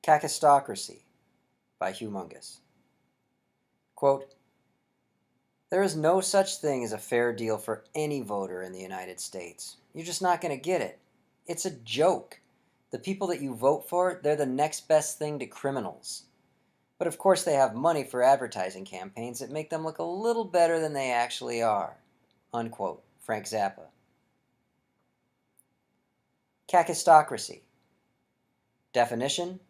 Kakistocracy by Humongous. Quote, "There is no such thing as a fair deal for any voter in the United States. You're just not going to get it. It's a joke. The people that you vote for, they're the next best thing to criminals. But of course they have money for advertising campaigns that make them look a little better than they actually are." Unquote. Frank Zappa. Kakistocracy. Definition,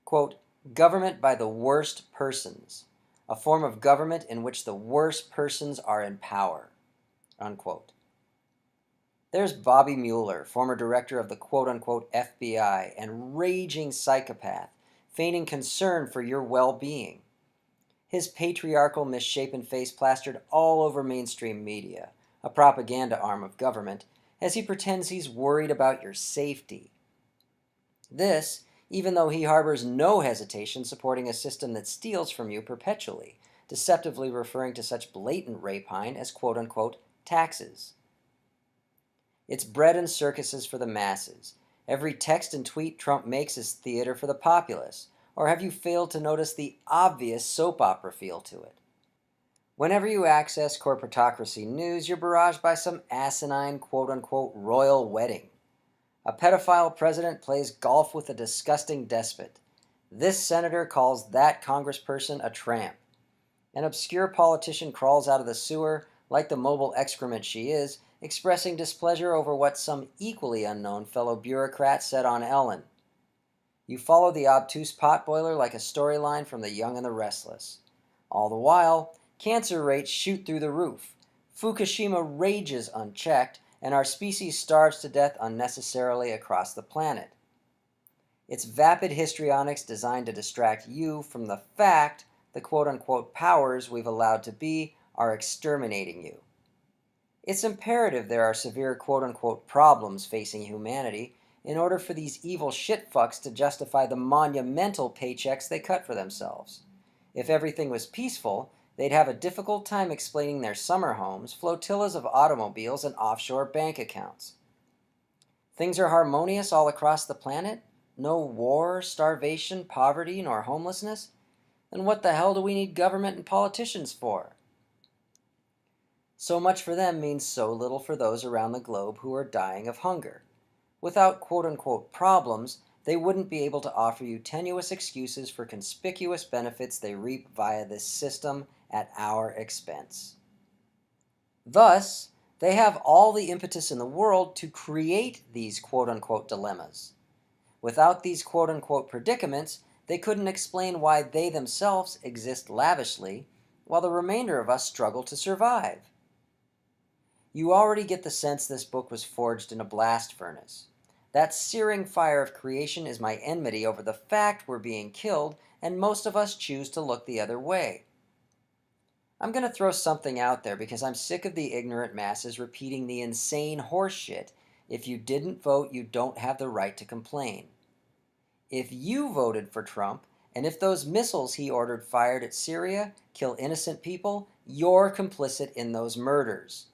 quote, "Government by the worst persons, a form of government in which the worst persons are in power." Unquote. There's Bobby Mueller, former director of the quote-unquote FBI and raging psychopath, feigning concern for your well-being. His patriarchal, misshapen face plastered all over mainstream media, a propaganda arm of government, as he pretends he's worried about your safety. This, even though he harbors no hesitation supporting a system that steals from you perpetually, deceptively referring to such blatant rapine as quote-unquote taxes. It's bread and circuses for the masses. Every text and tweet Trump makes is theater for the populace. Or have you failed to notice the obvious soap opera feel to it? Whenever you access corporatocracy news, you're barraged by some asinine quote-unquote royal wedding. A pedophile president plays golf with a disgusting despot. This senator calls that congressperson a tramp. An obscure politician crawls out of the sewer, like the mobile excrement she is, expressing displeasure over what some equally unknown fellow bureaucrat said on Ellen. You follow the obtuse potboiler like a storyline from The Young and the Restless. All the while, cancer rates shoot through the roof. Fukushima rages unchecked, and our species starves to death unnecessarily across the planet. It's vapid histrionics designed to distract you from the fact the quote-unquote powers we've allowed to be are exterminating you. It's imperative there are severe quote-unquote problems facing humanity in order for these evil shitfucks to justify the monumental paychecks they cut for themselves. If everything was peaceful, they'd have a difficult time explaining their summer homes, flotillas of automobiles, and offshore bank accounts. Things are harmonious all across the planet? No war, starvation, poverty, nor homelessness? Then what the hell do we need government and politicians for? So much for them means so little for those around the globe who are dying of hunger. Without quote-unquote problems, they wouldn't be able to offer you tenuous excuses for conspicuous benefits they reap via this system at our expense. Thus, they have all the impetus in the world to create these quote-unquote dilemmas. Without these quote-unquote predicaments, they couldn't explain why they themselves exist lavishly, while the remainder of us struggle to survive. You already get the sense this book was forged in a blast furnace. That searing fire of creation is my enmity over the fact we're being killed, and most of us choose to look the other way. I'm going to throw something out there because I'm sick of the ignorant masses repeating the insane horseshit. If you didn't vote, you don't have the right to complain. If you voted for Trump, and if those missiles he ordered fired at Syria kill innocent people, you're complicit in those murders.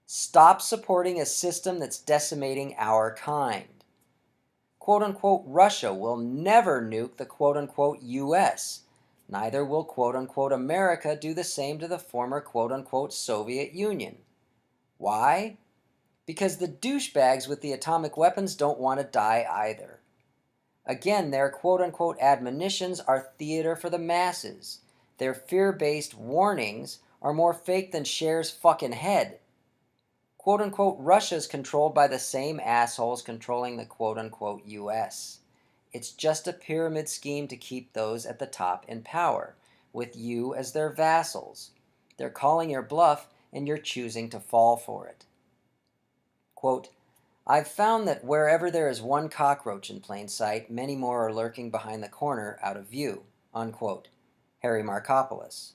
Stop supporting a system that's decimating our kind. Quote-unquote Russia will never nuke the quote-unquote US. Neither will quote-unquote America do the same to the former quote-unquote Soviet Union. Why? Because the douchebags with the atomic weapons don't want to die either. Again, their quote-unquote admonitions are theater for the masses. Their fear-based warnings are more fake than Cher's fucking head. Quote-unquote Russia's controlled by the same assholes controlling the quote-unquote US. It's just a pyramid scheme to keep those at the top in power, with you as their vassals. They're calling your bluff, and you're choosing to fall for it. Quote, "I've found that wherever there is one cockroach in plain sight, many more are lurking behind the corner out of view." Unquote. Harry Markopolos.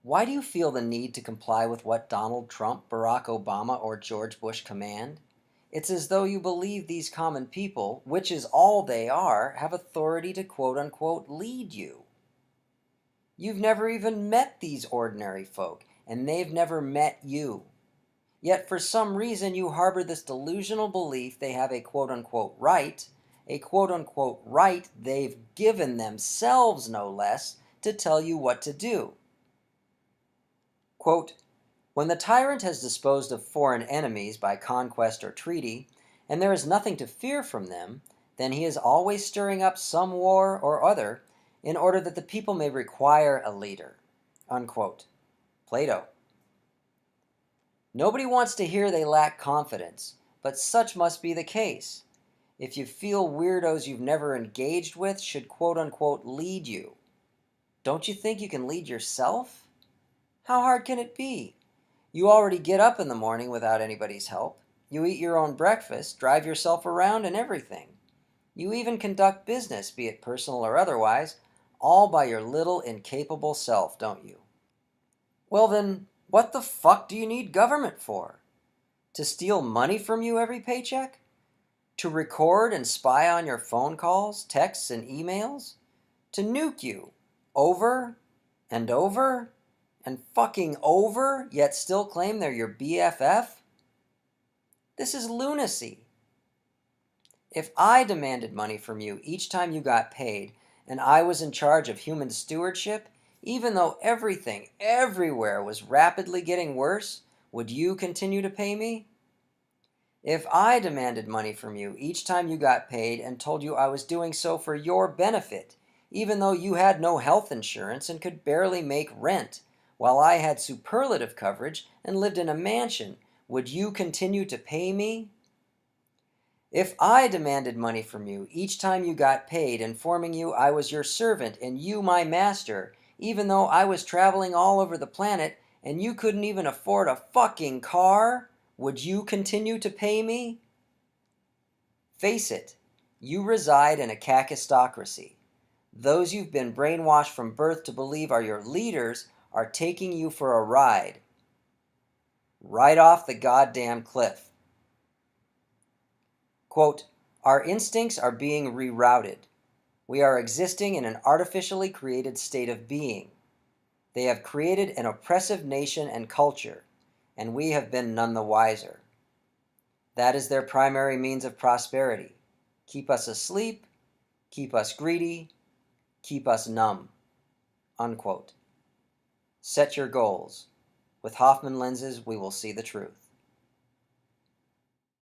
Why do you feel the need to comply with what Donald Trump, Barack Obama, or George Bush command? It's as though you believe these common people, which is all they are, have authority to quote-unquote lead you. You've never even met these ordinary folk, and they've never met you. Yet for some reason you harbor this delusional belief they have a quote-unquote right, a quote-unquote right they've given themselves, no less, to tell you what to do. Quote, when the tyrant has disposed of foreign enemies by conquest or treaty, and there is nothing to fear from them, then he is always stirring up some war or other in order that the people may require a leader. Unquote. Plato. Nobody wants to hear they lack confidence, but such must be the case. If you feel weirdos you've never engaged with should quote-unquote lead you, don't you think you can lead yourself? How hard can it be? You already get up in the morning without anybody's help. You eat your own breakfast, drive yourself around and everything. You even conduct business, be it personal or otherwise, all by your little incapable self, don't you? Well then, what the fuck do you need government for? To steal money from you every paycheck? To record and spy on your phone calls, texts, and emails? To nuke you over and over and fucking over, yet still claim they're your BFF? This is lunacy. If I demanded money from you each time you got paid, and I was in charge of human stewardship, even though everything, everywhere was rapidly getting worse, would you continue to pay me? If I demanded money from you each time you got paid and told you I was doing so for your benefit, even though you had no health insurance and could barely make rent, while I had superlative coverage and lived in a mansion, would you continue to pay me? If I demanded money from you each time you got paid, informing you I was your servant and you my master, even though I was traveling all over the planet and you couldn't even afford a fucking car, would you continue to pay me? Face it, you reside in a Kakistocracy. Those you've been brainwashed from birth to believe are your leaders are taking you for a ride. Right off the goddamn cliff. Quote, our instincts are being rerouted. We are existing in an artificially created state of being. They have created an oppressive nation and culture, and we have been none the wiser. That is their primary means of prosperity. Keep us asleep, keep us greedy, keep us numb. Unquote. Set your goals. With Hoffman Lenses, we will see the truth.